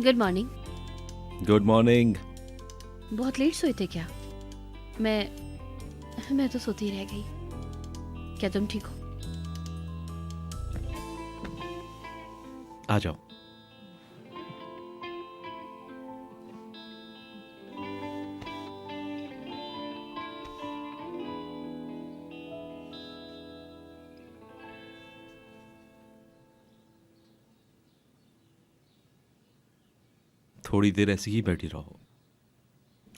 Good morning. Good morning. बहुत late सोए थे क्या? मैं तो सोती रह गई। क्या तुम ठीक हो? आ जाओ। थोड़ी देर ऐसे ही बैठी रहो,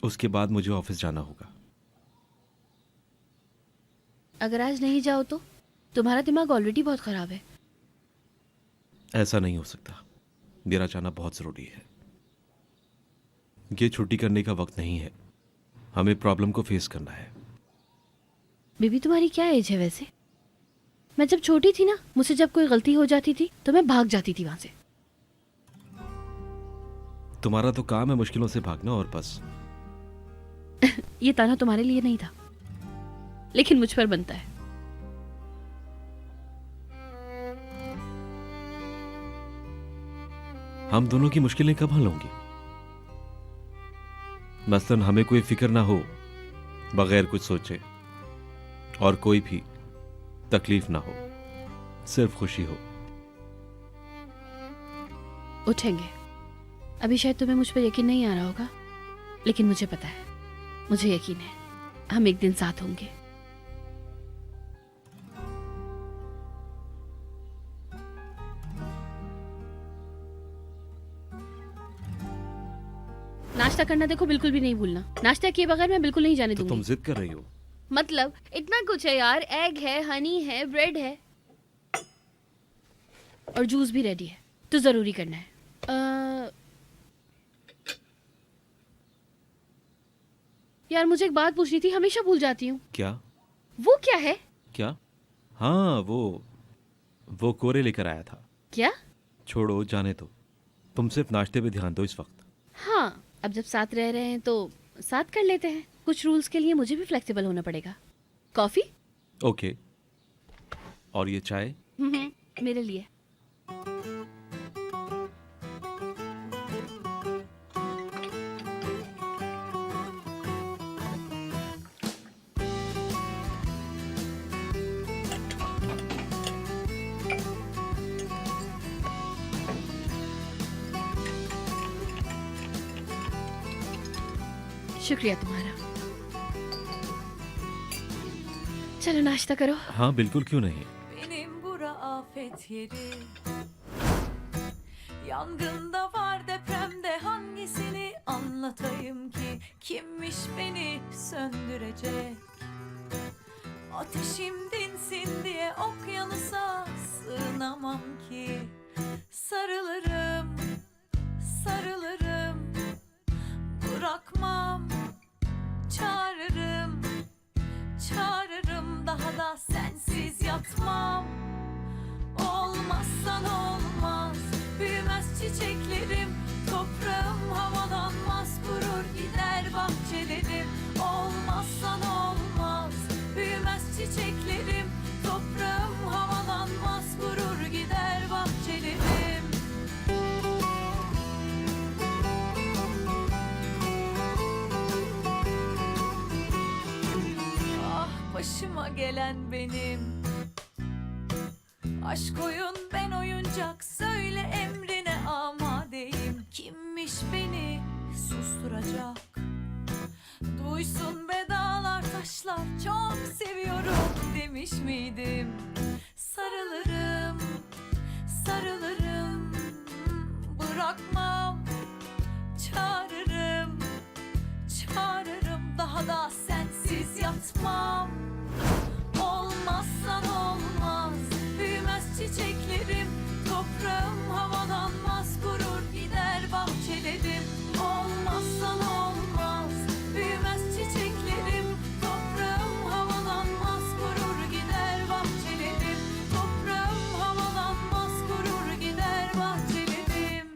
उसके बाद मुझे ऑफिस जाना होगा। अगर आज नहीं जाओ तो? तुम्हारा दिमाग ऑलरेडी बहुत खराब है। ऐसा नहीं हो सकता, मेरा जाना बहुत जरूरी है। ये छुट्टी करने का वक्त नहीं है, हमें प्रॉब्लम को फेस करना है। बेबी तुम्हारी क्या एज है वैसे? मैं जब छोटी थी ना, मुझसे जब कोई गलती हो जाती थी तो मैं भाग जाती थी वहां से। तुम्हारा तो काम है मुश्किलों से भागना और बस। ये ताना तुम्हारे लिए नहीं था, लेकिन मुझ पर बनता है। हम दोनों की मुश्किलें कब हल होंगी? मसलन हमें कोई फिक्र ना हो, बगैर कुछ सोचे, और कोई भी तकलीफ ना हो, सिर्फ खुशी हो। उठेंगे। अभी शायद तुम्हें मुझ पर यकीन नहीं आ रहा होगा, लेकिन मुझे पता है, मुझे यकीन है, हम एक दिन साथ होंगे। नाश्ता करना देखो बिल्कुल भी नहीं भूलना। नाश्ता किए बगैर मैं बिल्कुल नहीं जाने तो दूंगी। तुम जिद कर रही हो? मतलब इतना कुछ है यार, एग है, हनी है, ब्रेड है, और जूस भी रेडी है, तो जरूरी करना है। यार मुझे एक बात पूछनी थी, हमेशा भूल जाती हूँ। क्या? वो क्या है? क्या? हाँ, वो कोरे लेकर आया था। क्या? छोड़ो, जाने दो। तुम सिर्फ नाश्ते पे ध्यान दो इस वक्त। हाँ, अब जब साथ रह रहे हैं तो साथ कर लेते हैं। कुछ रूल्स के लिए मुझे भी फ्लेक्सिबल होना पड़ेगा। कॉफी? ओके। और ये चाय? मेरे लिए। शुक्रिया तुम्हारा। चलो नाश्ता करो। हाँ बिल्कुल, क्यों नहीं। Benim bura afet yeri. Yangında var, depremde hangisini anlatayım ki? Kimmiş beni söndürecek? Ateşim dinsin diye okyanusa sığınamam ki. Sarılırım, sarılırım, bırakmam, çağırırım, çağırırım, daha da sensiz yatmam. Olmazsan olmaz, büyümez çiçeklerim, toprağım havalanmaz, kurur gider bahçelerim. Olmazsan olmaz, büyümez çiçeklerim, toprağım havalanmaz, kurur gider bahçelerim. Ah başıma gelen benim. Aşk oyun, ben oyuncak, söyle emrine amadeyim. Kimmiş beni susturacak? Duysun be dağlar taşlar, çok seviyorum demiş miydim? Sarılırım, sarılırım, bırakmam, çağırırım, çağırırım, daha da sensiz yatmam. Olmazsan olmaz, büyümez çiçeklerim, toprağım havalanmaz, kurur gider bahçelerim. Olmazsan olmaz, büyümez çiçeklerim, toprağım havalanmaz, kurur gider bahçelerim. Toprağım havalanmaz, kurur gider bahçelerim.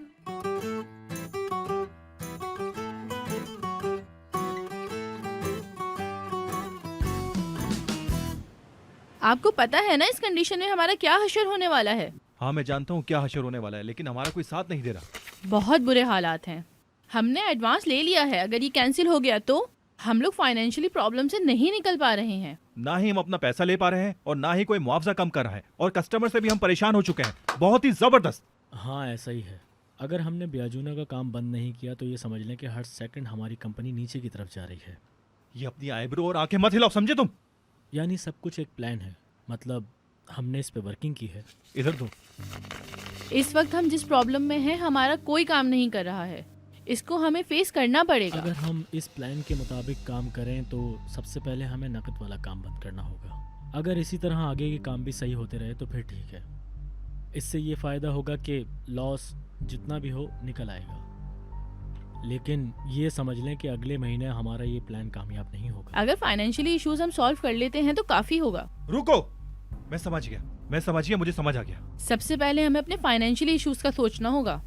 आपको पता है ना इस condition में हमारा क्या हशर होने वाला है? हाँ मैं जानता हूँ क्या हशर होने वाला है, लेकिन हमारा कोई साथ नहीं दे रहा। बहुत बुरे हालात हैं। हमने एडवांस ले लिया है, अगर ये कैंसिल हो गया तो हम लोग फाइनेंशियली प्रॉब्लम से नहीं निकल पा रहे हैं। ना ही हम अपना पैसा ले पा रहे हैं और ना ही कोई मुआवजा कम कर रहा है, और कस्टमर से भी हम परेशान हो चुके हैं, बहुत ही जबरदस्त। हाँ ऐसा ही है। अगर हमने ब्याजूना का काम बंद नहीं किया तो ये समझ लें कि हर सेकंड हमारी कंपनी नीचे की तरफ जा रही है। ये अपनी आईब्रो और आंखें मत हिलाओ, समझे तुम? यानी सब कुछ एक प्लान है, मतलब हमने इस पे वर्किंग की है। इधर दो। इस वक्त हम जिस प्रॉब्लम में हैं हमारा कोई काम नहीं कर रहा है, इसको हमें फेस करना पड़ेगा। अगर हम इस प्लान के मुताबिक काम करें तो सबसे पहले हमें नकद वाला काम बंद करना होगा। अगर इसी तरह आगे के काम भी सही होते रहे तो फिर ठीक है। इससे ये फ़ायदा होगा कि लॉस जितना भी हो निकल आएगा, लेकिन ये समझ लें कि अगले महीने हमारा ये प्लान कामयाब नहीं होगा। अगर फाइनेंशियली इश्यूज हम सॉल्व कर लेते हैं तो काफ़ी होगा। रुको, मैं समझ गया, मुझे समझ आ गया। सबसे पहले हमें अपने फाइनेंशियली इश्यूज का सोचना होगा।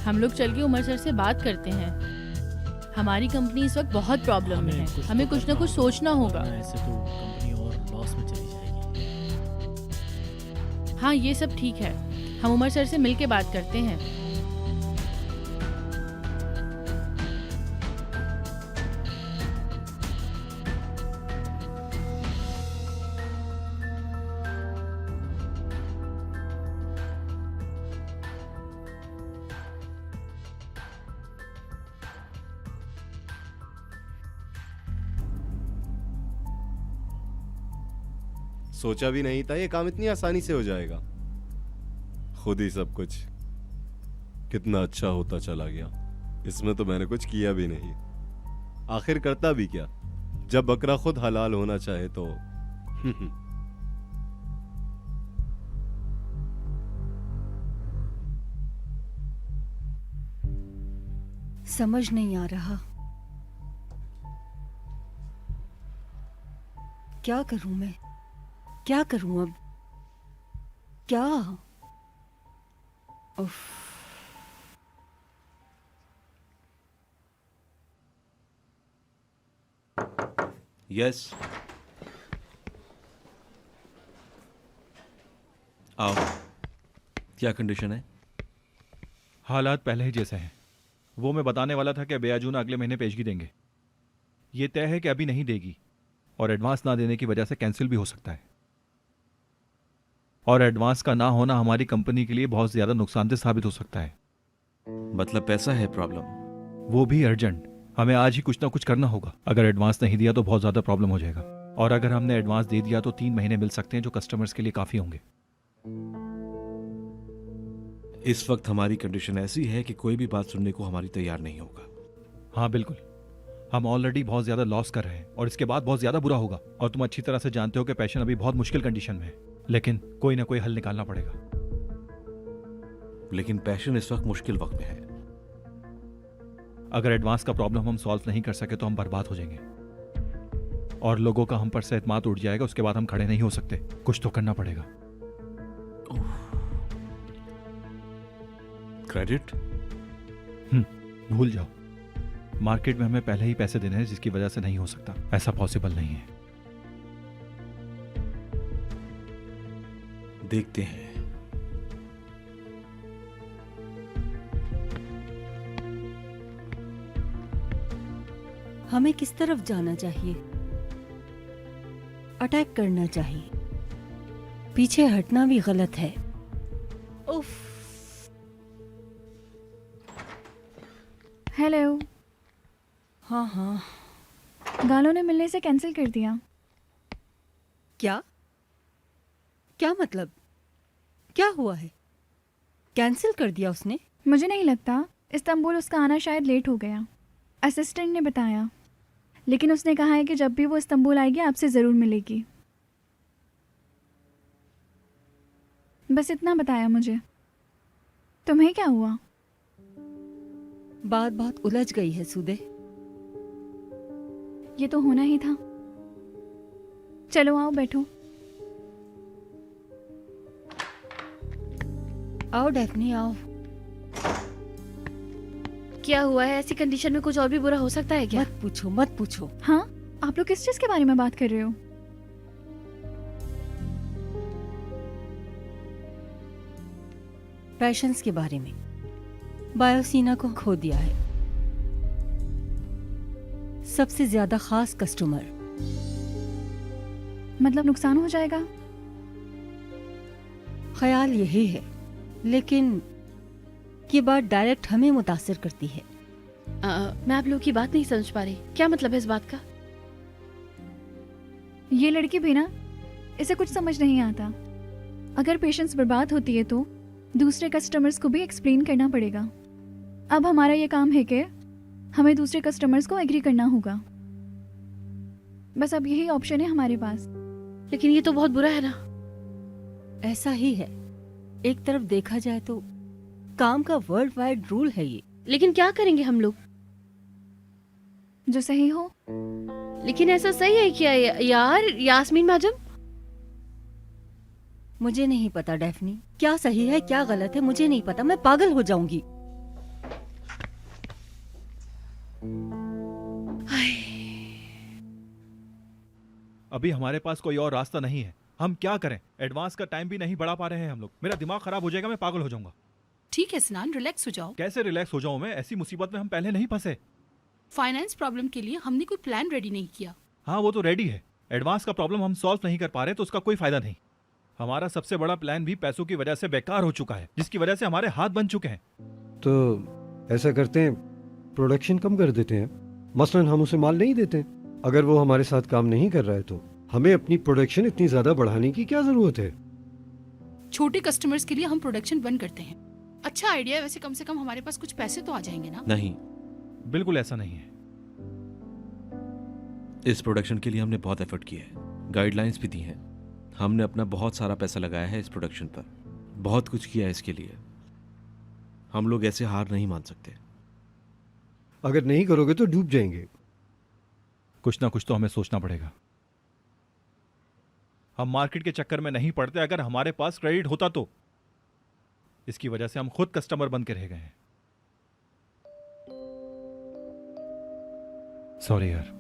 हम लोग चल के उमर सर से बात करते हैं। हमारी कंपनी इस वक्त बहुत प्रॉब्लम में है, हमें कुछ ना कुछ सोचना होगा। वरना ऐसे तो कंपनी और लॉस में चली जाएगी। हाँ ये सब ठीक है, हम उमर सर से मिल के बात करते हैं। सोचा भी नहीं था ये काम इतनी आसानी से हो जाएगा। खुद ही सब कुछ कितना अच्छा होता चला गया। इसमें तो मैंने कुछ किया भी नहीं। आखिर करता भी क्या, जब बकरा खुद हलाल होना चाहे तो। समझ नहीं आ रहा क्या करूं मैं, क्या करूं अब, क्या? उफ। यस, आओ। क्या कंडीशन है? हालात पहले ही जैसे हैं। वो मैं बताने वाला था कि ब्याजूना अगले महीने पेशगी देंगे। ये तय है कि अभी नहीं देगी, और एडवांस ना देने की वजह से कैंसिल भी हो सकता है। और एडवांस का ना होना हमारी कंपनी के लिए बहुत ज्यादा नुकसानदेह साबित हो सकता है। मतलब पैसा है प्रॉब्लम? वो भी अर्जेंट। हमें आज ही कुछ ना कुछ करना होगा। अगर एडवांस नहीं दिया तो बहुत ज्यादा प्रॉब्लम हो जाएगा, और अगर हमने एडवांस दे दिया तो 3 महीने मिल सकते हैं, जो कस्टमर्स के लिए काफी होंगे। इस वक्त हमारी कंडीशन ऐसी है कि कोई भी बात सुनने को हमारी तैयार नहीं होगा। हाँ बिल्कुल, हम ऑलरेडी बहुत ज्यादा लॉस कर रहे हैं, और इसके बाद बहुत ज्यादा बुरा होगा। और तुम अच्छी तरह से जानते हो कि पैशन अभी बहुत मुश्किल कंडीशन में है, लेकिन कोई ना कोई हल निकालना पड़ेगा। लेकिन पैशन इस वक्त मुश्किल वक्त में है। अगर एडवांस का प्रॉब्लम हम सॉल्व नहीं कर सके तो हम बर्बाद हो जाएंगे, और लोगों का हम पर से एतमाद उठ जाएगा। उसके बाद हम खड़े नहीं हो सकते। कुछ तो करना पड़ेगा। क्रेडिट? भूल जाओ। मार्केट में हमें पहले ही पैसे देने हैं, जिसकी वजह से नहीं हो सकता। ऐसा पॉसिबल नहीं है। देखते हैं। हमें किस तरफ जाना चाहिए? अटैक करना चाहिए, पीछे हटना भी गलत है। उफ। हेलो। हाँ हाँ। गालों ने मिलने से कैंसिल कर दिया। क्या क्या मतलब? क्या हुआ है? कैंसिल कर दिया उसने? मुझे नहीं लगता। इस्तांबुल उसका आना शायद लेट हो गया, असिस्टेंट ने बताया। लेकिन उसने कहा है कि जब भी वो इस्तांबुल आएगी आपसे ज़रूर मिलेगी। बस इतना बताया मुझे। तुम्हें क्या हुआ? बात बहुत उलझ गई है सूदे। ये तो होना ही था। चलो आओ बैठो। आओ डैफ्नी आओ। किया हुआ है, ऐसी कंडीशन में कुछ और भी बुरा हो सकता है क्या? मत पूछो मत पूछो। हाँ, आप लोग किस चीज़ के बारे में बात कर रहे हो? पैशंस के बारे में। बायोसीना को खो दिया है, सबसे ज्यादा खास कस्टमर। मतलब नुकसान हो जाएगा? ख्याल यही है, लेकिन ये बात डायरेक्ट हमें मुतासिर करती है। मैं आप लोगों की बात नहीं समझ पा रही, क्या मतलब है इस बात का? ये लड़की भी ना, इसे कुछ समझ नहीं आता। अगर पेशेंस बर्बाद होती है तो दूसरे कस्टमर्स को भी एक्सप्लेन करना पड़ेगा। अब हमारा ये काम है कि हमें दूसरे कस्टमर्स को एग्री करना होगा। बस अब यही ऑप्शन है हमारे पास। लेकिन ये तो बहुत बुरा है ना। ऐसा ही है, एक तरफ देखा जाए तो काम का वर्ल्ड वाइड रूल है ये। लेकिन क्या करेंगे हम लोग? जो सही हो। लेकिन ऐसा सही है क्या यार यास्मीन मैडम? मुझे नहीं पता डेफनी, क्या सही है क्या गलत है मुझे नहीं पता, मैं पागल हो जाऊंगी। अभी हमारे पास कोई और रास्ता नहीं है, हम क्या करें? एडवांस का टाइम भी नहीं बढ़ा पा रहे हैं हम लोग। मेरा दिमाग खराब हो जाएगा, मैं पागल हो जाऊंगा। ठीक है स्नान, रिलैक्स हो जाओ। कैसे रिलैक्स हो जाऊं मैं? ऐसी मुसीबत में हम पहले नहीं फंसे। फाइनेंस प्रॉब्लम के लिए हमने कोई प्लान रेडी नहीं किया। हाँ वो तो रेडी है, एडवांस का प्रॉब्लम हम सॉल्व नहीं कर पा रहे तो उसका कोई फायदा नहीं। हमारा सबसे बड़ा प्लान भी पैसों की वजह से बेकार हो चुका है, जिसकी वजह से हमारे हाथ बन चुके हैं। तो ऐसा करते हैं, प्रोडक्शन कम कर देते हैं। मसलन हम उसे माल नहीं देते, अगर वो हमारे साथ काम नहीं कर रहा है तो हमें अपनी प्रोडक्शन इतनी ज्यादा बढ़ाने की क्या जरूरत है? छोटे कस्टमर्स के लिए हम प्रोडक्शन बंद करते हैं। अच्छा आइडिया है वैसे, कम से कम हमारे पास कुछ पैसे तो आ जाएंगे ना। नहीं, बिल्कुल ऐसा नहीं है। इस प्रोडक्शन के लिए हमने बहुत एफर्ट किया है, गाइडलाइंस भी दी हैं। हमने अपना बहुत सारा पैसा लगाया है इस प्रोडक्शन पर, बहुत कुछ किया है इसके लिए। हम लोग ऐसे हार नहीं मान सकते। अगर नहीं करोगे तो डूब जाएंगे। कुछ ना कुछ तो हमें सोचना पड़ेगा। हम मार्केट के चक्कर में नहीं पड़ते। अगर हमारे पास क्रेडिट होता तो इसकी वजह से हम खुद कस्टमर बन के रह गए हैं। सॉरी यार,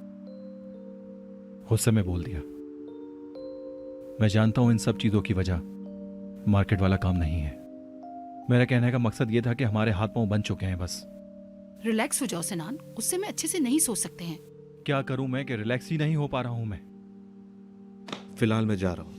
गुस्से में बोल दिया। मैं जानता हूं इन सब चीजों की वजह मार्केट वाला काम नहीं है। मेरा कहने का मकसद यह था कि हमारे हाथ पांव बन चुके हैं बस। रिलैक्स हो जाओ सनान, गुस्से में अच्छे से नहीं सोच सकते हैं। क्या करूं मैं कि रिलैक्स ही नहीं हो पा रहा हूं मैं। फिलहाल मैं जा रहा हूं।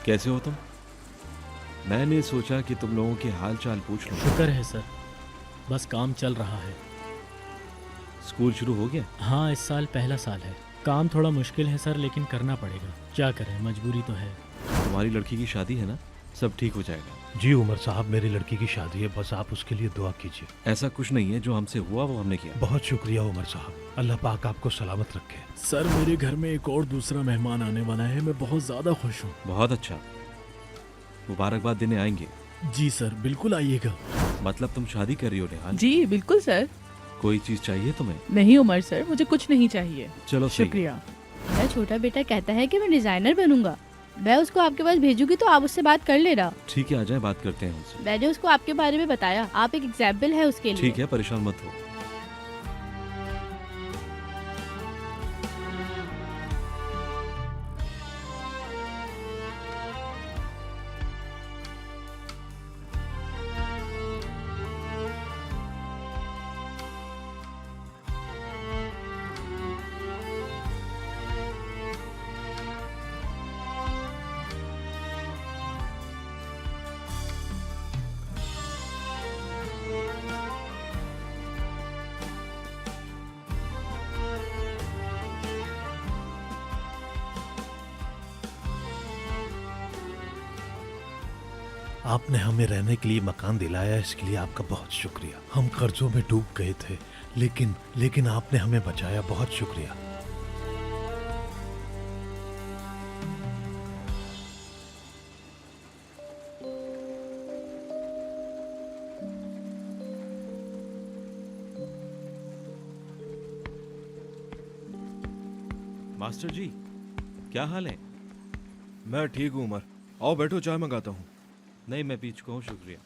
कैसे हो तुम? मैंने सोचा कि तुम लोगों के हाल चाल पूछ लूं। शुक्र है सर, बस काम चल रहा है। स्कूल शुरू हो गया? हाँ, इस साल पहला साल है। काम थोड़ा मुश्किल है सर, लेकिन करना पड़ेगा, क्या करें, मजबूरी तो है। तुम्हारी लड़की की शादी है ना, सब ठीक हो जाएगा। जी उमर साहब, मेरी लड़की की शादी है, बस आप उसके लिए दुआ कीजिए। ऐसा कुछ नहीं है, जो हमसे हुआ वो हमने किया। बहुत शुक्रिया उमर साहब, अल्लाह पाक आपको सलामत रखे। सर मेरे घर में एक और दूसरा मेहमान आने वाला है, मैं बहुत ज्यादा खुश हूँ। बहुत अच्छा, मुबारकबाद देने आएंगे। जी सर, बिल्कुल आइएगा। मतलब तुम शादी कर रही हो नेहाल? जी बिल्कुल सर। कोई चीज चाहिए तुम्हें? नहीं उमर सर, मुझे कुछ नहीं चाहिए। चलो सही है। शुक्रिया। मेरा छोटा बेटा कहता है कि मैं डिजाइनर बनूंगा। मैं उसको आपके पास भेजूंगी तो आप उससे बात कर लेना। ठीक है, आ जाए, बात करते हैं उनसे। मैंने उसको आपके बारे में बताया, आप एक एग्जाम्पल है उसके लिए। ठीक है, परेशान मत हो। आपने हमें रहने के लिए मकान दिलाया, इसके लिए आपका बहुत शुक्रिया। हम कर्जों में डूब गए थे, लेकिन आपने हमें बचाया, बहुत शुक्रिया। मास्टर जी, क्या हाल है? मैं ठीक हूँ उमर, आओ बैठो, चाय मंगाता हूँ। नहीं, मैं पी चुका हूँ, शुक्रिया।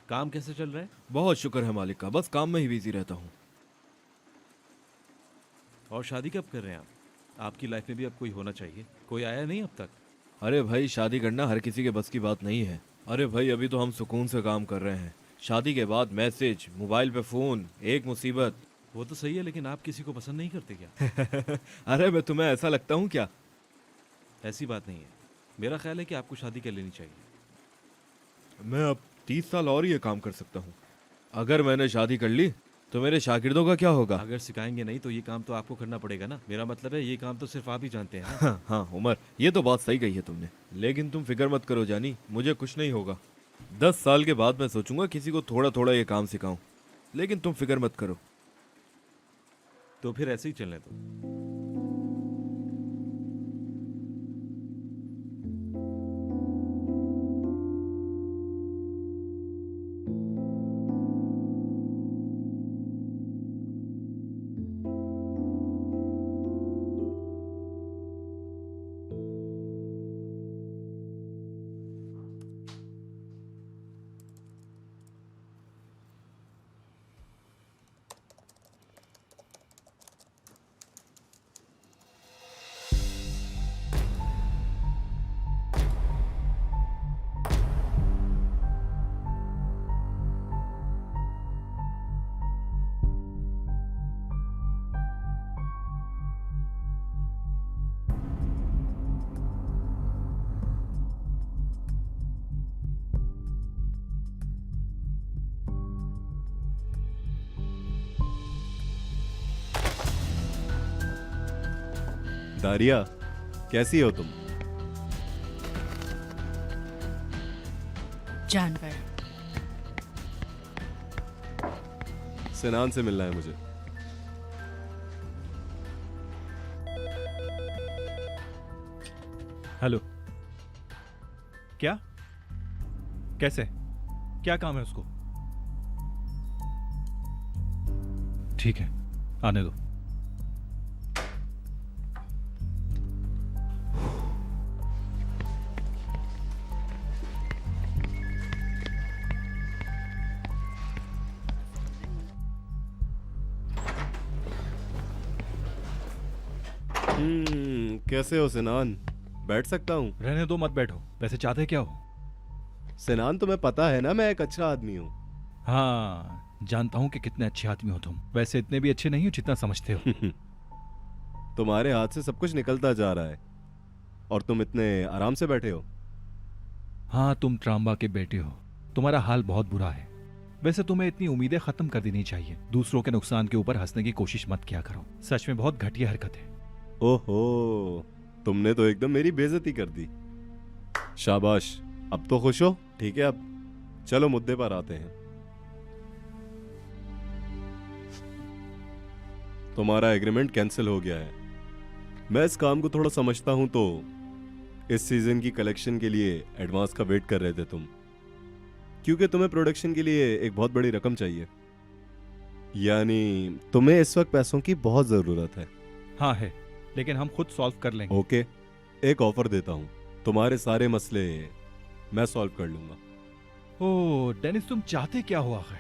काम कैसे चल रहा है? बहुत शुक्र है मालिक का, बस काम में ही बिजी रहता हूँ। और शादी कब कर रहे हैं आप? आपकी लाइफ में भी अब कोई होना चाहिए। कोई आया नहीं अब तक? अरे भाई, शादी करना हर किसी के बस की बात नहीं है। अरे भाई, अभी तो हम सुकून से काम कर रहे हैं। शादी के बाद मैसेज, मोबाइल पे फोन, एक मुसीबत। वो तो सही है, लेकिन आप किसी को पसंद नहीं करते क्या? अरे मैं तुम्हें ऐसा लगता हूँ क्या? ऐसी बात नहीं है। मेरा ख्याल है कि आपको शादी कर लेनी चाहिए। मैं अब 30 साल और ये काम कर सकता हूँ। अगर मैंने शादी कर ली तो मेरे शागिर्दों का क्या होगा? अगर सिखाएंगे नहीं तो ये काम तो आपको करना पड़ेगा ना। मेरा मतलब है ये काम तो सिर्फ आप ही जानते हैं ना? हाँ, हाँ उमर, ये तो बात सही कही है तुमने, लेकिन तुम फिक्र मत करो जानी, मुझे कुछ नहीं होगा। 10 साल के बाद मैं सोचूंगा किसी को थोड़ा थोड़ा ये काम सिखाऊं, लेकिन तुम फिक्र मत करो। तो फिर ऐसे ही चलने दो। दारिया, कैसी हो तुम? जानवर। सिनान से मिलना है मुझे। हेलो। क्या? कैसे? क्या काम है उसको? ठीक है, आने दो। कैसे हो सिनान? बैठ सकता हूँ? रहने दो, मत बैठो। वैसे चाहते क्या हो? सिनान, तुम्हें पता है ना मैं एक अच्छा आदमी हूँ। हाँ, जानता हूँ कि कितने अच्छे आदमी हो तुम। वैसे इतने भी अच्छे नहीं हो जितना समझते हो। तुम्हारे हाथ से सब कुछ निकलता जा रहा है और तुम इतने आराम से बैठे हो। हाँ, तुम ट्राम्बा के बेटे हो, तुम्हारा हाल बहुत बुरा है। वैसे तुम्हें इतनी उम्मीदें खत्म कर देनी चाहिए। दूसरों के नुकसान के ऊपर हंसने की कोशिश मत किया करो। सच में बहुत घटिया हरकत है। ओहो, तुमने तो एकदम मेरी बेइज्जती कर दी। शाबाश, अब तो खुश हो? ठीक है, अब चलो मुद्दे पर आते हैं। तुम्हारा एग्रीमेंट कैंसिल हो गया है। मैं इस काम को थोड़ा समझता हूं, तो इस सीजन की कलेक्शन के लिए एडवांस का वेट कर रहे थे तुम, क्योंकि तुम्हें प्रोडक्शन के लिए एक बहुत बड़ी रकम चाहिए। यानी तुम्हें इस वक्त पैसों की बहुत जरूरत है। हाँ है, लेकिन हम खुद सॉल्व कर लेंगे। ओके, एक ऑफर देता हूं, तुम्हारे सारे मसले मैं सॉल्व कर लूंगा। ओह डेनिस, तुम चाहते क्या हो आखिर?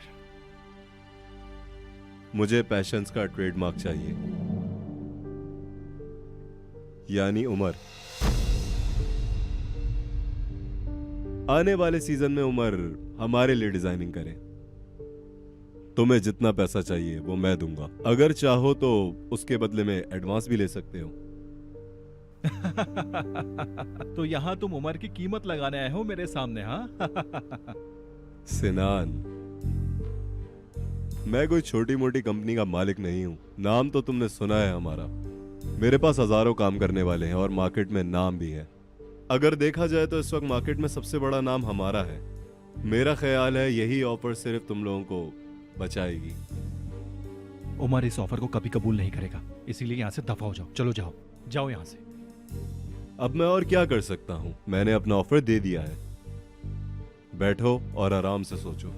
मुझे पैशंस का ट्रेडमार्क चाहिए, यानी उमर। आने वाले सीजन में उमर हमारे लिए डिजाइनिंग करे। तुम्हें जितना पैसा चाहिए वो मैं दूंगा। अगर चाहो तो उसके बदले में एडवांस भी ले सकते हो। तो यहाँ तुम उमर की कीमत लगाने आए हो मेरे सामने? हाँ। सिनान, मैं कोई छोटी मोटी कंपनी का मालिक नहीं हूं। नाम तो तुमने सुना है हमारा। मेरे पास हजारों काम करने वाले हैं और मार्केट में नाम भी है। अगर देखा जाए तो इस वक्त मार्केट में सबसे बड़ा नाम हमारा है। मेरा ख्याल है यही ऑफर सिर्फ तुम लोगों को बचाएगी। उमर इस ऑफर को कभी कबूल नहीं करेगा, इसीलिए यहाँ से दफा हो जाओ। चलो जाओ, जाओ यहाँ से। अब मैं और क्या कर सकता हूँ? मैंने अपना ऑफर दे दिया है। बैठो और आराम से सोचो,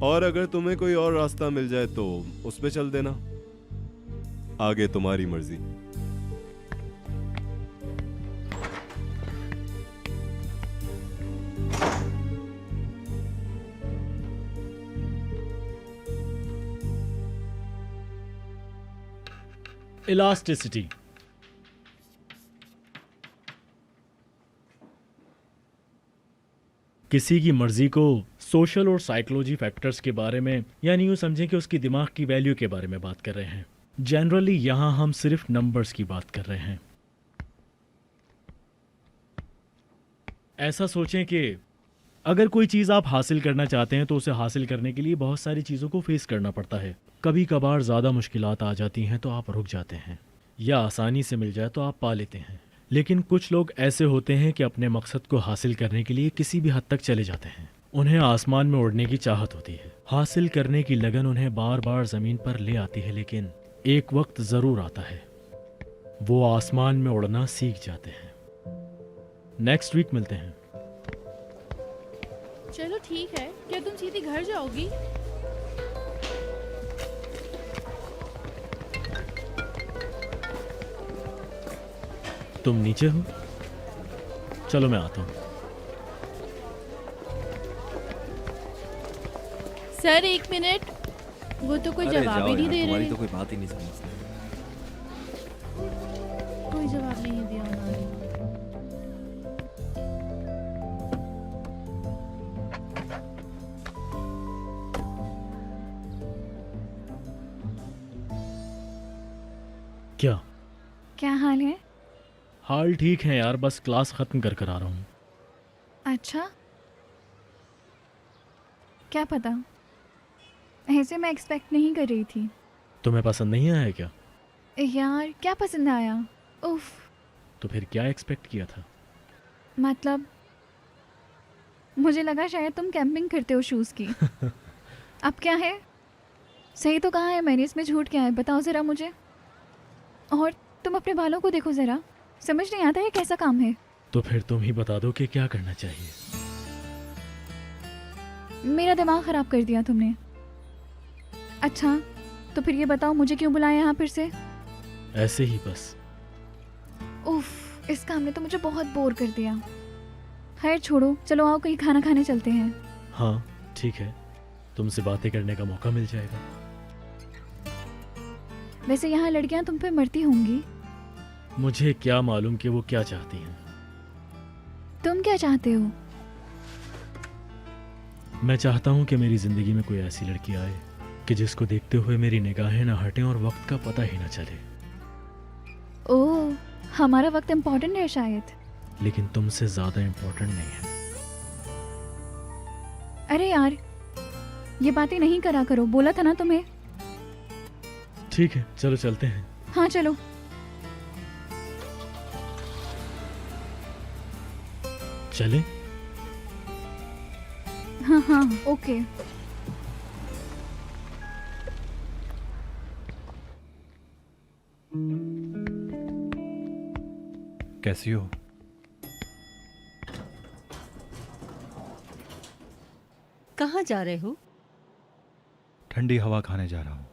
और अगर तुम्हें कोई और रास्ता मिल जाए तो उस पे चल देना। आगे तुम्हारी मर्जी। इलास्टिसिटी। किसी की मर्जी को सोशल और साइकोलॉजी फैक्टर्स के बारे में, यानी यूं समझें कि उसकी दिमाग की वैल्यू के बारे में बात कर रहे हैं। जनरली यहां हम सिर्फ नंबर्स की बात कर रहे हैं। ऐसा सोचें कि अगर कोई चीज़ आप हासिल करना चाहते हैं तो उसे हासिल करने के लिए बहुत सारी चीज़ों को फेस करना पड़ता है। कभी कभार ज़्यादा मुश्किलात आ जाती हैं तो आप रुक जाते हैं, या आसानी से मिल जाए तो आप पा लेते हैं। लेकिन कुछ लोग ऐसे होते हैं कि अपने मकसद को हासिल करने के लिए किसी भी हद तक चले जाते हैं। उन्हें आसमान में उड़ने की चाहत होती है, हासिल करने की लगन उन्हें बार बार ज़मीन पर ले आती है, लेकिन एक वक्त ज़रूर आता है वो आसमान में उड़ना सीख जाते हैं। नेक्स्ट वीक मिलते हैं। चलो ठीक है, क्या तुम सीधी घर जाओगी? तुम नीचे हो? चलो मैं आता हूँ। सर 1 मिनट, वो तो कोई अरे जवाब जाओ ही नहीं यार, दे तुम्हारी रहे। तो कोई बात ही नहीं समझते। कोई जवाब नहीं दिया उन्होंने। क्या क्या हाल है? हाल ठीक है यार, बस क्लास खत्म कर कर आ रहा हूँ। अच्छा, क्या पता, ऐसे मैं एक्सपेक्ट नहीं कर रही थी। तुम्हें पसंद नहीं आया क्या? यार क्या पसंद आया? उफ, तो फिर क्या एक्सपेक्ट किया था? मतलब मुझे लगा शायद तुम कैंपिंग करते हो शूज़ की। अब क्या है? सही तो कहा है मैंने, इसमें झूठ क्या है बताओ ज़रा मुझे। और तुम अपने बालों को देखो ज़रा, समझ नहीं आता है कैसा काम है। तो फिर तुम ही बता दो कि क्या करना चाहिए। मेरा दिमाग ख़राब कर दिया तुमने। अच्छा तो फिर ये बताओ मुझे क्यों बुलाया यहाँ फिर से? ऐसे ही बस। उफ, इस काम ने तो मुझे बहुत बोर कर दिया। खैर छोड़ो, चलो आओ कहीं खाना खाने चलते हैं। हाँ ठीक है, तुमसे बातें करने का मौका मिल जाएगा। वैसे यहाँ लड़कियाँ तुम पे मरती होंगी। मुझे क्या मालूम कि वो क्या चाहती हैं। तुम क्या चाहते हो? मैं चाहता हूँ कि मेरी जिंदगी में कोई ऐसी लड़की आए कि जिसको देखते हुए मेरी निगाहें ना हटें और वक्त का पता ही ना चले। ओह, हमारा वक्त इम्पोर्टेंट है शायद। लेकिन तुमसे ज्यादा इम्पोर्टेंट नहीं है। अरे यार, ये बातें नहीं करा करो, बोला था ना तुम्हें। ठीक है चलो चलते हैं। हाँ चलो। चलें? हाँ हाँ ओके। कैसी हो? कहाँ जा रहे हो? ठंडी हवा खाने जा रहा हूँ।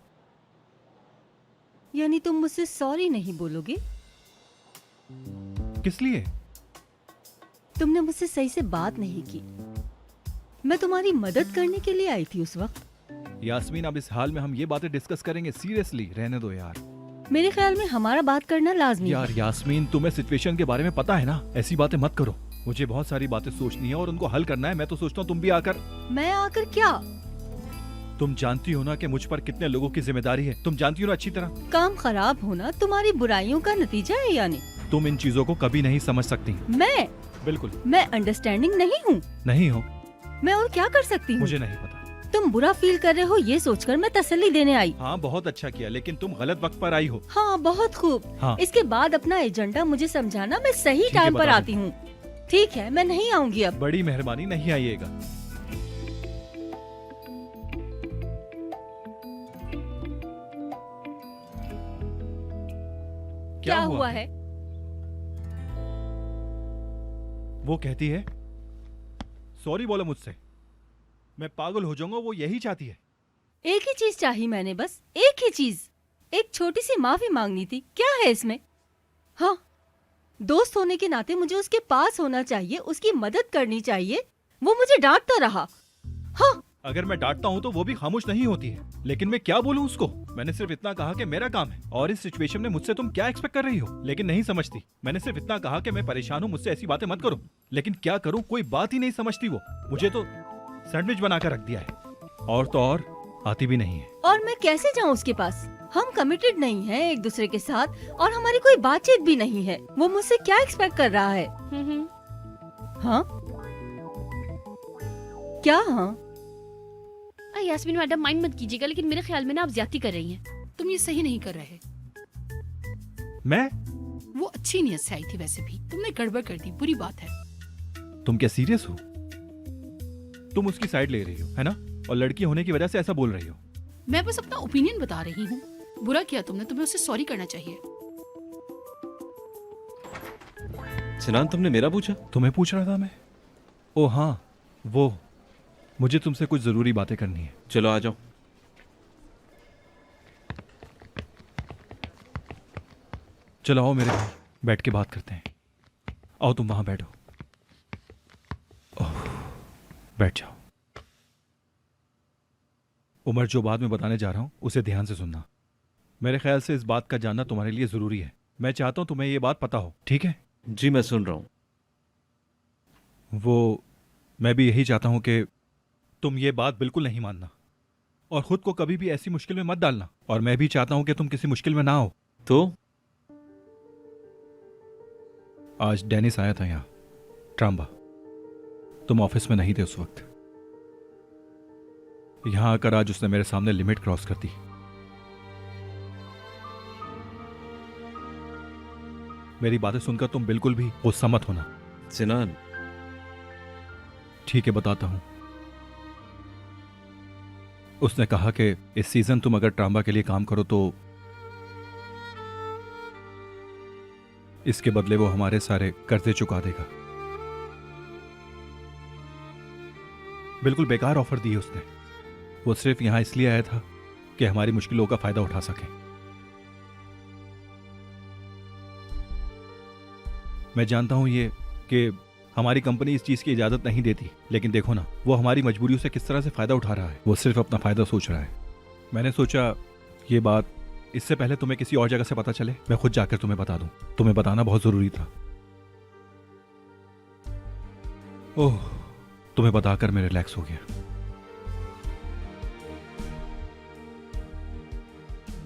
यानी तुम मुझसे सॉरी नहीं बोलोगे? किस लिए? तुमने मुझसे सही से बात नहीं की। मैं तुम्हारी मदद करने के लिए आई थी उस वक्त। यास्मीन, अब इस हाल में हम ये बातें डिस्कस करेंगे? सीरियसली रहने दो यार। मेरे ख्याल में हमारा बात करना लाजमी यार है। यास्मीन, तुम्हें सिचुएशन के बारे में पता है ना, ऐसी बातें मत करो। मुझे बहुत सारी बातें सोचनी है और उनको हल करना है। मैं तो सोचता हूँ तुम भी आकर। मैं आकर क्या? तुम जानती हो ना कि मुझ पर कितने लोगों की जिम्मेदारी है। तुम जानती हो ना अच्छी तरह। काम खराब होना तुम्हारी बुराइयों का नतीजा है यानी? तुम इन चीजों को कभी नहीं समझ सकती। मैं? बिल्कुल। मैं अंडरस्टैंडिंग नहीं हूँ। नहीं हो? मैं और क्या कर सकती हूँ? मुझे नहीं पता। तुम बुरा फील कर रहे हो ये सोचकर मैं तसल्ली देने आई। हाँ बहुत अच्छा किया, लेकिन तुम गलत वक्त पर आई हो। हाँ बहुत खूब। हाँ। इसके बाद अपना एजेंडा मुझे समझाना, मैं सही ठीक है, टाइम पर बता आती हूँ। ठीक है, मैं नहीं आऊंगी अब। बड़ी मेहरबानी, नहीं आइएगा। क्या हुआ है? वो कहती है सॉरी बोलो मुझसे। मैं पागल हो जाऊंगा, वो यही चाहती है। एक ही चीज चाहिए मैंने, बस एक ही चीज। एक छोटी सी माफी मांगनी थी, क्या है इसमें? हाँ, दोस्त होने के नाते मुझे उसके पास होना चाहिए, उसकी मदद करनी चाहिए। वो मुझे डांटता रहा। हाँ, अगर मैं डांटता हूँ तो वो भी खामोश नहीं होती है, लेकिन मैं क्या बोलूँ उसको? मैंने सिर्फ इतना कहा कि मेरा काम है और इस सिचुएशन में मुझसे तुम क्या एक्सपेक्ट कर रही हो, लेकिन नहीं समझती। मैंने सिर्फ इतना कहा कि मैं परेशान हूँ, मुझसे ऐसी बातें मत करो, लेकिन क्या करूँ, कोई बात ही नहीं समझती वो। मुझे तो सैंडविच बनाकर रख दिया है और तो और आती भी नहीं है। और मैं कैसे जाऊँ उसके पास? हम कमिटेड नहीं हैं एक दूसरे के साथ और हमारी कोई बातचीत भी नहीं है। वो मुझसे क्या एक्सपेक्ट कर रहा है? हाँ, क्या? हाँ, यास्मीन मैडम माइंड मत कीजिएगा, लेकिन मेरे ख्याल में ना आप ज्यादती कर रही हैं। तुम ये सही नहीं कर रहे। मैं? वो अच्छी नीयत से आई थी, वैसे भी तुमने गड़बड़ कर दी, बुरी बात है। तुम क्या सीरियस हो? तुम उसकी साइड ले रही हो, है ना? और लड़की होने की वजह से ऐसा बोल रही हो। मैं बस अपना ओपिनियन बता रही हूँ। बुरा किया तुमने, तुम्हें उससे सॉरी करना चाहिए। सिनान, तुमने मेरा पूछा? तुम्हें पूछ रहा था मैं। ओ हाँ, वो मुझे तुमसे कुछ जरूरी बातें करनी है। चलो आ जाओ। चलो आओ मेरे भाई, बैठ के बात करते हैं। आओ तुम वहां बैठो। ओह, बैठ जाओ। उमर, जो बात मैं बताने जा रहा हूं उसे ध्यान से सुनना। मेरे ख्याल से इस बात का जानना तुम्हारे लिए जरूरी है। मैं चाहता हूं तुम्हें ये बात पता हो, ठीक है? जी मैं सुन रहा हूं। वो मैं भी यही चाहता हूं कि तुम ये बात बिल्कुल नहीं मानना और खुद को कभी भी ऐसी मुश्किल में मत डालना। और मैं भी चाहता हूं कि तुम किसी मुश्किल में ना हो। तो आज डेनिस आया था यहां, ट्राम्बा। तुम ऑफिस में नहीं थे उस वक्त। यहां आकर आज उसने मेरे सामने लिमिट क्रॉस कर दी। मेरी बातें सुनकर तुम बिल्कुल भी गुस्सा मत होना। सिनान, ठीक है, बताता हूं। उसने कहा कि इस सीजन तुम अगर ट्राम्बा के लिए काम करो तो इसके बदले वो हमारे सारे कर्जे चुका देगा। बिल्कुल बेकार ऑफर दी है उसने। वो सिर्फ यहां इसलिए आया था कि हमारी मुश्किलों का फायदा उठा सके। मैं जानता हूं ये कि हमारी कंपनी इस चीज की इजाजत नहीं देती, लेकिन देखो ना, वो हमारी मजबूरियों से किस तरह से फायदा उठा रहा है। वो सिर्फ अपना फायदा सोच रहा है। मैंने सोचा ये बात इससे पहले तुम्हें किसी और जगह से पता चले, मैं खुद जाकर तुम्हें बता दूं। तुम्हें बताना बहुत जरूरी था। ओह, तुम्हें बताकर मैं रिलैक्स हो गया।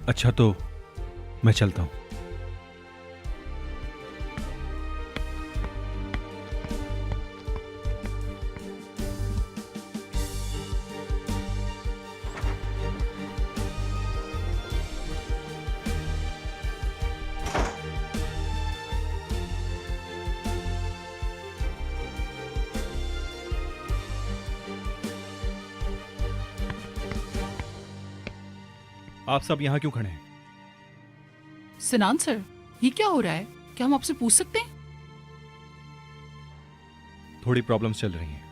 अच्छा तो मैं चलता हूं। आप सब यहां क्यों खड़े हैं? सिनान सर, ये क्या हो रहा है? क्या हम आपसे पूछ सकते हैं? थोड़ी प्रॉब्लम्स चल रही हैं,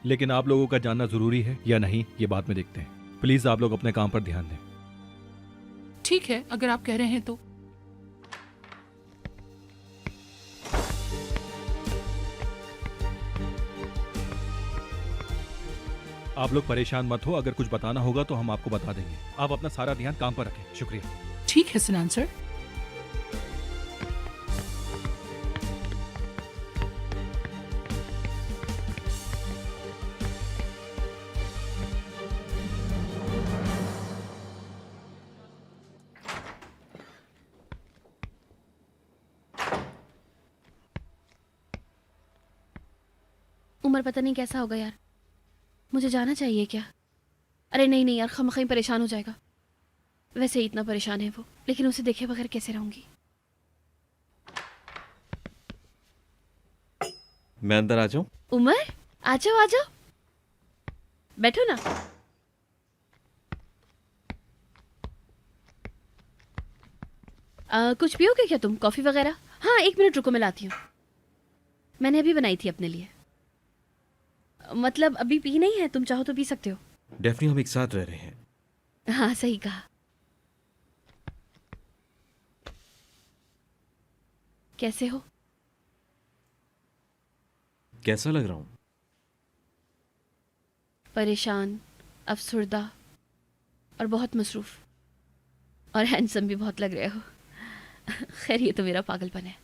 लेकिन आप लोगों का जानना जरूरी है या नहीं ये बात में देखते हैं। प्लीज आप लोग अपने काम पर ध्यान दें। ठीक है, अगर आप कह रहे हैं तो। आप लोग परेशान मत हो, अगर कुछ बताना होगा तो हम आपको बता देंगे। आप अपना सारा ध्यान काम पर रखें। शुक्रिया। ठीक है सिनान सर। उमर पता नहीं कैसा होगा यार। मुझे जाना चाहिए क्या? अरे नहीं नहीं यार, खम खम परेशान हो जाएगा। वैसे ही इतना परेशान है वो, लेकिन उसे देखे बगैर कैसे रहूंगी? मैं अंदर आ जाऊं? उमर आ जाओ, आ जाओ, बैठो ना। कुछ पियोगे क्या तुम? कॉफी वगैरह? हाँ 1 मिनट रुको, मैं लाती हूँ। मैंने अभी बनाई थी अपने लिए। मतलब अभी पी नहीं है, तुम चाहो तो पी सकते हो। डेफनी, हम एक साथ रह रहे हैं। हाँ सही कहा। कैसे हो? कैसा लग रहा हूँ? परेशान, अफसुर्दा और बहुत मसरूफ, और हैंडसम भी बहुत लग रहे हो। खैर ये तो मेरा पागलपन है।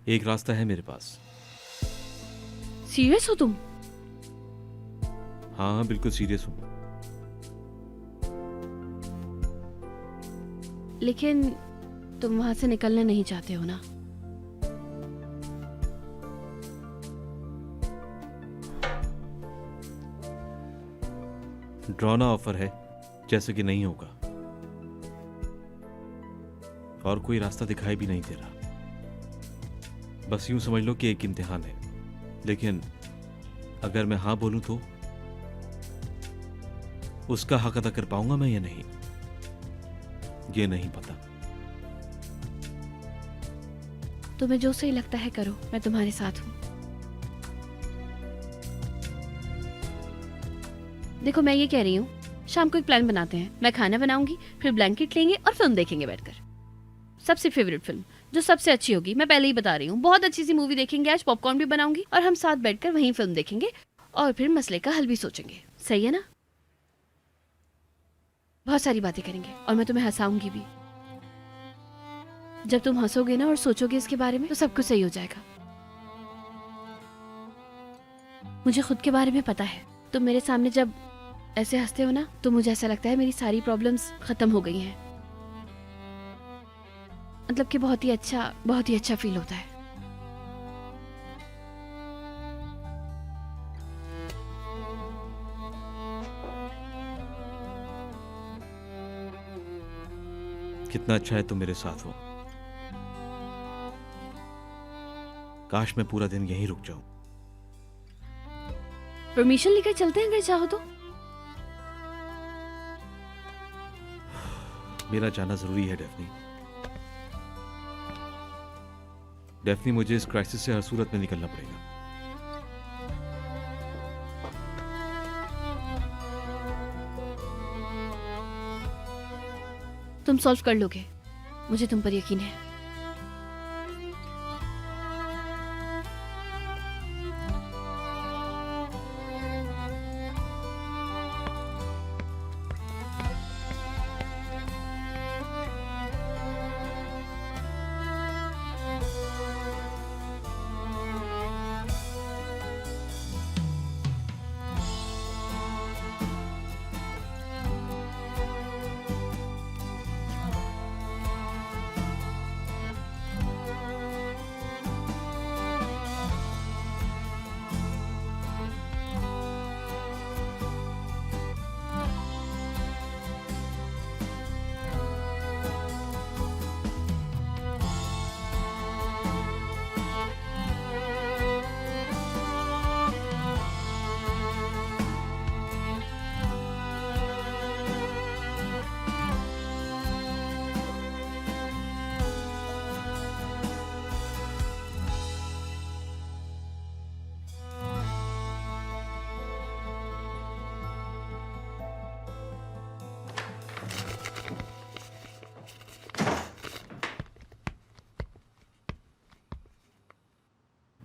एक रास्ता है मेरे पास। सीरियस हो तुम? हाँ हाँ बिल्कुल सीरियस हूँ। लेकिन तुम वहां से निकलना नहीं चाहते हो ना? ड्रॉना ऑफर है, जैसे कि नहीं होगा, और कोई रास्ता दिखाई भी नहीं दे रहा। बस यूं समझ लो कि एक इम्तिहान है, लेकिन अगर मैं हाँ बोलूं तो उसका हक अदा कर पाऊंगा मैं या नहीं, ये नहीं पता। तुम्हें जो सही लगता है करो, मैं तुम्हारे साथ हूं। देखो मैं ये कह रही हूँ, शाम को एक प्लान बनाते हैं। मैं खाना बनाऊंगी, फिर ब्लैंकेट लेंगे और फिल्म देखेंगे बैठकर। सबसे फेवरेट फिल्म, जो सबसे अच्छी होगी, मैं पहले ही बता रही हूँ। बहुत अच्छी सी मूवी देखेंगे आज, पॉपकॉर्न भी बनाऊंगी और हम साथ बैठकर वहीं फिल्म देखेंगे और फिर मसले का हल भी सोचेंगे। सही है ना? बहुत सारी बातें करेंगे और मैं तुम्हें हंसाऊंगी भी। जब तुम हंसोगे ना और सोचोगे इसके बारे में, तो सब कुछ सही हो जाएगा। मुझे खुद के बारे में पता है। तुम मेरे सामने जब ऐसे हंसते हो ना, तो मुझे ऐसा लगता है मेरी सारी प्रॉब्लम्स खत्म हो गई हैं। मतलब कि बहुत ही अच्छा फील होता है। कितना अच्छा है तुम मेरे साथ हो। काश मैं पूरा दिन यहीं रुक जाऊं। परमिशन लेकर चलते हैं अगर चाहो तो। मेरा जाना जरूरी है डेफनी। डेफनी, मुझे इस क्राइसिस से हर सूरत में निकलना पड़ेगा। तुम सॉल्व कर लोगे, मुझे तुम पर यकीन है।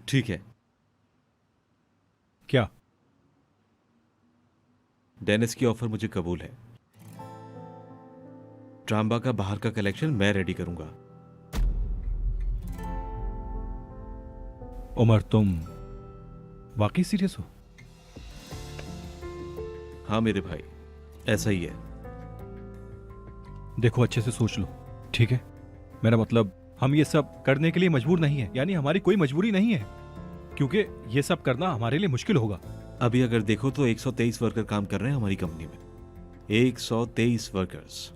ठीक है। क्या? डेनिस की ऑफर मुझे कबूल है। ट्राम्बा का बाहर का कलेक्शन मैं रेडी करूंगा। उमर, तुम वाकई सीरियस हो? हाँ मेरे भाई, ऐसा ही है। देखो अच्छे से सोच लो, ठीक है? मेरा मतलब, हम ये सब करने के लिए मजबूर नहीं है, यानी हमारी कोई मजबूरी नहीं है, क्योंकि ये सब करना हमारे लिए मुश्किल होगा। अभी अगर देखो तो 123 वर्कर काम कर रहे हैं हमारी कंपनी में। 123 वर्कर्स,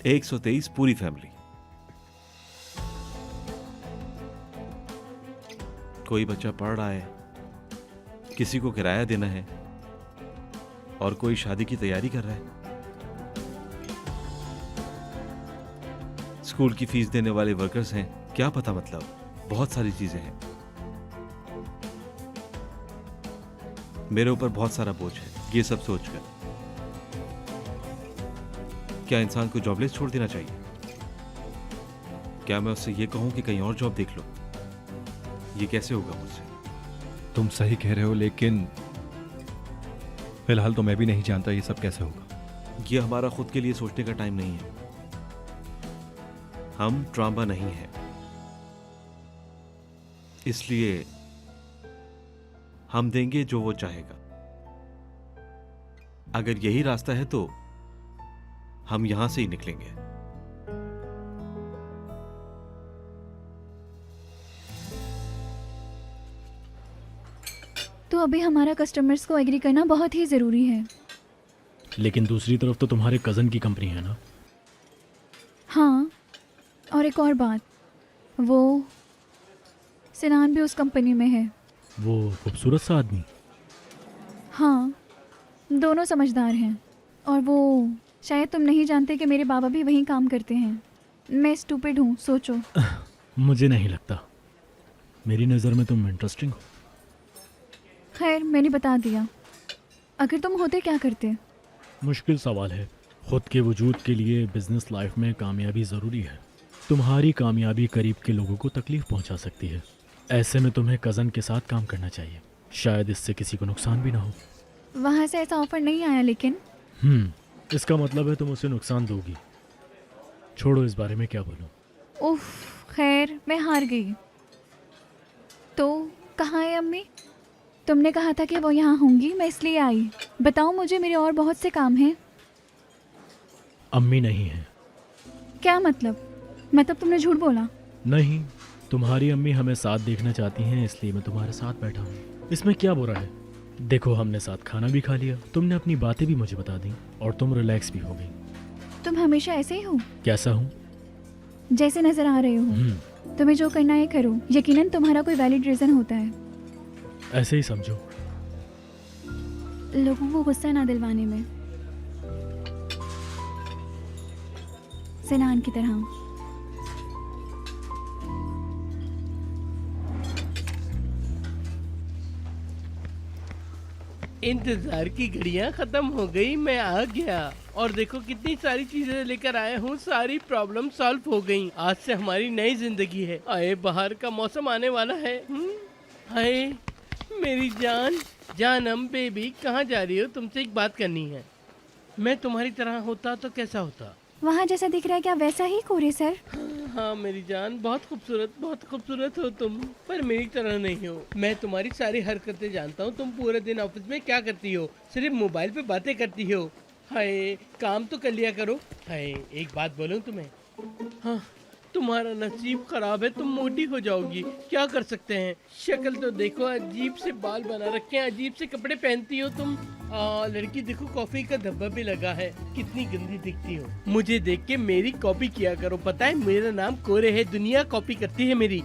123 पूरी फैमिली। कोई बच्चा पढ़ रहा है, किसी को किराया देना है, और कोई शादी की तैयारी कर रहा है। स्कूल की फीस देने वाले वर्कर्स हैं, क्या पता, मतलब बहुत सारी चीजें हैं। मेरे ऊपर बहुत सारा बोझ है ये सब सोचकर। क्या इंसान को जॉबलेस छोड़ देना चाहिए? क्या मैं उससे ये कहूं कि कहीं और जॉब देख लो? ये कैसे होगा मुझसे? तुम सही कह रहे हो, लेकिन फिलहाल तो मैं भी नहीं जानता ये सब कैसे होगा। ये हमारा खुद के लिए सोचने का टाइम नहीं है। हम ड्रामा नहीं है, इसलिए हम देंगे जो वो चाहेगा। अगर यही रास्ता है तो हम यहां से ही निकलेंगे। तो अभी हमारा कस्टमर्स को एग्री करना बहुत ही ज़रूरी है। लेकिन दूसरी तरफ तो तुम्हारे कज़न की कंपनी है ना। हाँ, और एक और बात, वो सिनान भी उस कंपनी में है। वो खूबसूरत सा आदमी। हाँ, दोनों समझदार हैं। और वो शायद तुम नहीं जानते कि मेरे बाबा भी वहीं काम करते हैं। मैं स्टूपिड हूँ, सोचो। मुझे नहीं लगता। मेरी नज़र में तुम इंटरेस्टिंग हो। खैर, मैंने बता दिया। अगर तुम होते क्या करते? मुश्किल सवाल है। खुद के वजूद के लिए बिजनेस लाइफ में कामयाबी ज़रूरी है। तुम्हारी कामयाबी करीब के लोगों को तकलीफ पहुंचा सकती है। ऐसे में तुम्हें कज़न के साथ काम करना चाहिए। शायद इससे किसी को नुकसान भी ना हो। वहाँ से ऐसा ऑफर नहीं आया, लेकिन इसका मतलब है तुम उसे नुकसान दोगी। छोड़ो, इस बारे में क्या बोलूं। उफ, खैर, मैं हार गई। तो कहाँ है अम्मी? तुमने कहा था कि वो यहाँ होंगी, मैं इसलिए आई। बताओ मुझे, मेरे और बहुत से काम हैं। अम्मी नहीं है। क्या मतलब तुमने झूठ बोला? नहीं, तुम्हारी अम्मी हमें साथ देखना चाहती हैं, इसलिए मैं तुम्हारे साथ बैठा हूँ। इसमें क्या बुरा है? देखो, हमने साथ खाना भी खा लिया, तुमने अपनी बातें भी मुझे बता दी और तुम रिलैक्स भी हो गई। तुम हमेशा ऐसे ही हो? कैसा हूँ? जैसे नजर आ रहे हो। तुम्हें जो करना है करो। यकीनन तुम्हारा कोई वैलिड रीजन होता है। ऐसे ही समझो। लोगों को गुस्सा ना दिलवाने में, सिनान की तरह। इंतजार की घड़ियां खत्म हो गई, मैं आ गया। और देखो कितनी सारी चीजें लेकर आया हूँ, सारी प्रॉब्लम सॉल्व हो गई। आज से हमारी नई जिंदगी है। आए, बाहर का मौसम आने वाला है। हाय मेरी जानम बेबी, कहाँ जा रही हो? तुमसे एक बात करनी है। मैं तुम्हारी तरह होता तो कैसा होता? वहाँ जैसा दिख रहा है क्या वैसा ही कोरे सर? हाँ मेरी जान, बहुत खूबसूरत हो तुम, पर मेरी तरह नहीं हो। मैं तुम्हारी सारी हरकतें जानता हूँ। तुम पूरे दिन ऑफिस में क्या करती हो? सिर्फ मोबाइल पे बातें करती हो। हाय, काम तो कर लिया करो। हाय, एक बात बोलूं तुम्हें? हाँ, तुम्हारा नसीब खराब है, तुम मोटी हो जाओगी। क्या कर सकते हैं? शक्ल तो देखो, अजीब से बाल बना रखे हैं, अजीब से कपड़े पहनती हो तुम। लड़की देखो, कॉफी का धब्बा भी लगा है, कितनी गंदी दिखती हो। मुझे देख के मेरी कॉपी किया करो। पता है मेरा नाम कोरे है, दुनिया कॉपी करती है मेरी।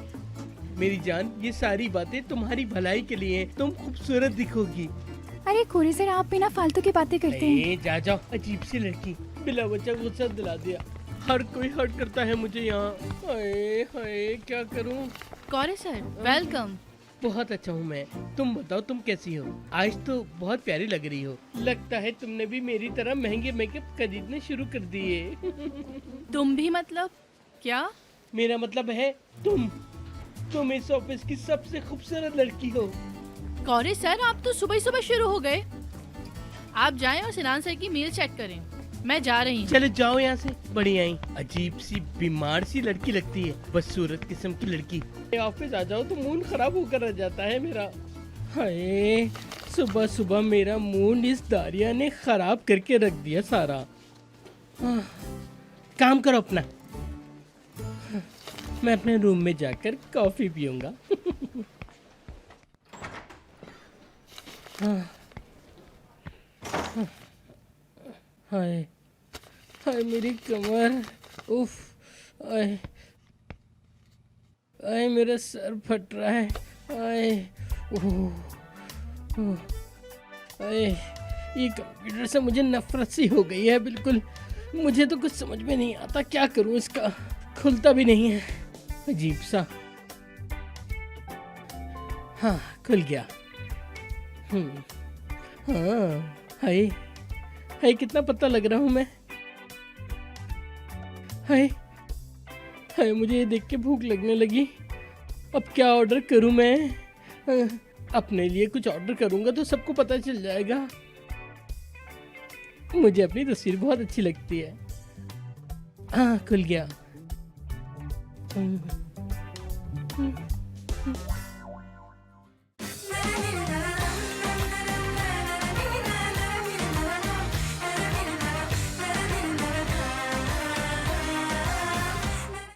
मेरी जान, ये सारी बातें तुम्हारी भलाई के लिए हैं। तुम खूबसूरत दिखोगी। अरे कोरे सर, आप बिना फालतू की बातें करते हैं। जा जाओ, अजीब सी लड़की, बिला वजह गुस्सा दिला दिया। हर कोई हर्ट करता है मुझे यहाँ। हाय हाय, क्या करूँ? कौरे सर, वेलकम। बहुत अच्छा हूँ मैं। तुम बताओ, तुम कैसी हो? आज तो बहुत प्यारी लग रही हो। लगता है तुमने भी मेरी तरह महंगे मेकअप खरीदने शुरू कर दिए। तुम भी मतलब क्या? मेरा मतलब है तुम इस ऑफिस की सबसे खूबसूरत लड़की हो। कौरे सर, आप तो सुबह सुबह शुरू हो गए। आप जाएं और सिनान सर की मेल चेक करें। मैं जा रही हूँ। चले जाओ यहाँ से। बड़ी आई, अजीब सी बीमार सी लड़की लगती है, बदसूरत किस्म की लड़की। ऑफिस आ जाओ तो मूड खराब होकर रह जाता है मेरा। हाय, सुबह सुबह मेरा मूड इस दारिया ने खराब करके रख दिया सारा। काम करो अपना। मैं अपने रूम में जाकर कॉफी पीऊंगा। हाय हाय, मेरी कमर, उफ, आए आए, मेरा सर फट रहा है। आए, आए, ये कंप्यूटर से मुझे नफरत सी हो गई है बिल्कुल। मुझे तो कुछ समझ में नहीं आता, क्या करूं इसका? खुलता भी नहीं है, अजीब सा। हाँ, खुल गया। हाँ, हाय हाय, कितना पतला लग रहा हूँ मैं। हाय हाय, मुझे ये देख के भूख लगने लगी। अब क्या ऑर्डर करूं मैं? अपने लिए कुछ ऑर्डर करूंगा तो सबको पता चल जाएगा। मुझे अपनी तस्वीर बहुत अच्छी लगती है। हाँ, खुल गया।